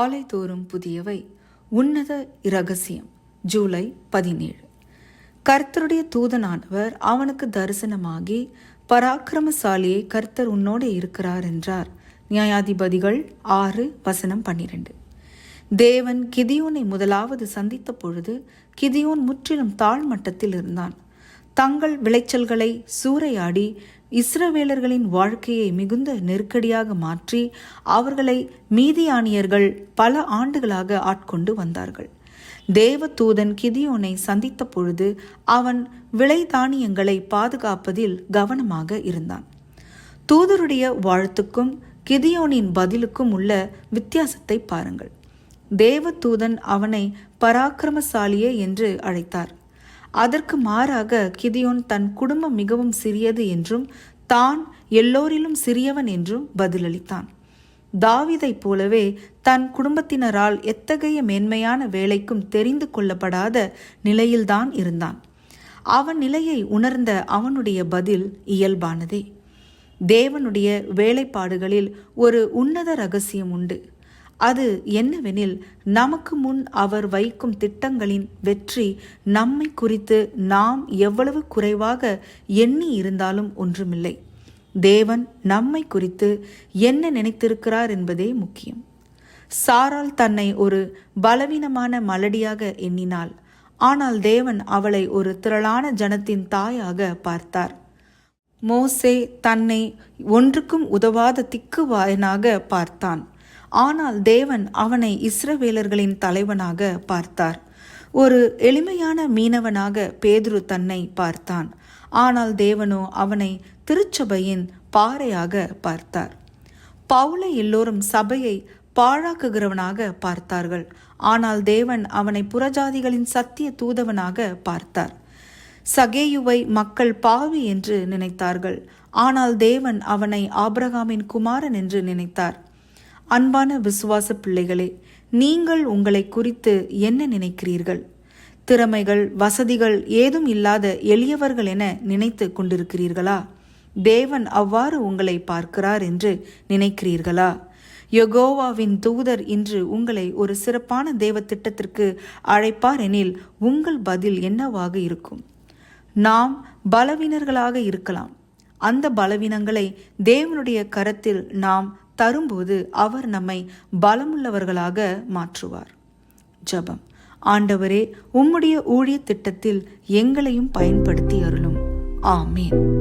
காலை தோறும் புதியவை. உன்னத இரகசியம். ஜூலை 17. கர்த்தருடைய தூதனானவர் அவனுக்கு தரிசனமாகி, பராக்கிரமசாலியே, கர்த்தர் உன்னோடு இருக்கிறார் என்றார். நியாயாதிபதிகள் 6:12. தேவன் கிதியோனை முதலாவது சந்தித்த பொழுது கிதியோன் முற்றிலும் தாழ்மட்டத்தில் இருந்தான். தங்கள் விளைச்சல்களை சூறையாடி இஸ்ரவேலர்களின் வாழ்க்கையை மிகுந்த நெருக்கடியாக மாற்றி அவர்களை மீதியானியர்கள் பல ஆண்டுகளாக ஆட்கொண்டு வந்தார்கள். தேவதூதன் கிதியோனை சந்தித்த பொழுது அவன் விளை தானியங்களை பாதுகாப்பதில் கவனமாக இருந்தான். தூதருடைய வாழ்த்துக்கும் கிதியோனின் பதிலுக்கும் உள்ள வித்தியாசத்தை பாருங்கள். தேவதூதன் அவனை பராக்கிரமசாலியே என்று அழைத்தார். அதற்கு மாறாக கிதியோன் தன் குடும்பம் மிகவும் சிறியது என்றும் தான் எல்லோரிலும் சிறியவன் என்றும் பதிலளித்தான். தாவீதைப் போலவே தன் குடும்பத்தினரால் எத்தகைய மேன்மையான வேலைக்கும் தெரிந்து கொள்ளப்படாத நிலையில்தான் இருந்தான். அவன் நிலையை உணர்ந்த அவனுடைய பதில் இயல்பானதே. தேவனுடைய வேலைப்பாடுகளில் ஒரு உன்னத ரகசியம் உண்டு. அது என்னவெனில், நமக்கு முன் அவர் வைக்கும் திட்டங்களின் வெற்றி நம்மை குறித்து நாம் எவ்வளவு குறைவாக எண்ணி இருந்தாலும் ஒன்றுமில்லை. தேவன் நம்மை குறித்து என்ன நினைத்திருக்கிறார் என்பதே முக்கியம். சாராள் தன்னை ஒரு பலவீனமான மலடியாக எண்ணினாள். ஆனால் தேவன் அவளை ஒரு திரளான ஜனத்தின் தாயாக பார்த்தார். மோசே தன்னை ஒன்றுக்கும் உதவாத திக்குவாயனாக பார்த்தான். ஆனால் தேவன் அவனை இஸ்ரவேலர்களின் தலைவனாக பார்த்தார். ஒரு எளிமையான மீனவனாக பேதுரு தன்னை பார்த்தான். ஆனால் தேவனோ அவனை திருச்சபையின் பாறையாக பார்த்தார். பவுலை எல்லோரும் சபையை பாழாக்குகிறவனாக பார்த்தார்கள். ஆனால் தேவன் அவனை புறஜாதிகளின் சத்திய தூதவனாக பார்த்தார். சகேயுவை மக்கள் பாவி என்று நினைத்தார்கள். ஆனால் தேவன் அவனை ஆபிரகாமின் குமாரன் என்று நினைத்தார். அன்பான விசுவாச பிள்ளைகளே, நீங்கள் உங்களை குறித்து என்ன நினைக்கிறீர்கள்? திறமைகள், வசதிகள் ஏதும் இல்லாத எளியவர்கள் என நினைத்து கொண்டிருக்கிறீர்களா? தேவன் அவ்வாறு உங்களை பார்க்கிறார் என்று நினைக்கிறீர்களா? யெகோவாவின் தூதர் இன்று உங்களை ஒரு சிறப்பான தேவ திட்டத்திற்கு அழைப்பார் எனில் உங்கள் பதில் என்னவாக இருக்கும்? நாம் பலவீனர்களாக இருக்கலாம். அந்த பலவீனங்களை தேவனுடைய கரத்தில் நாம் தரும்போது அவர் நம்மை பலமுள்ளவர்களாக மாற்றுவார். ஜெபம். ஆண்டவரே, உம்முடைய ஊழிய திட்டத்தில் எங்களையும் பயன்படுத்தி அருளும். ஆமேன்.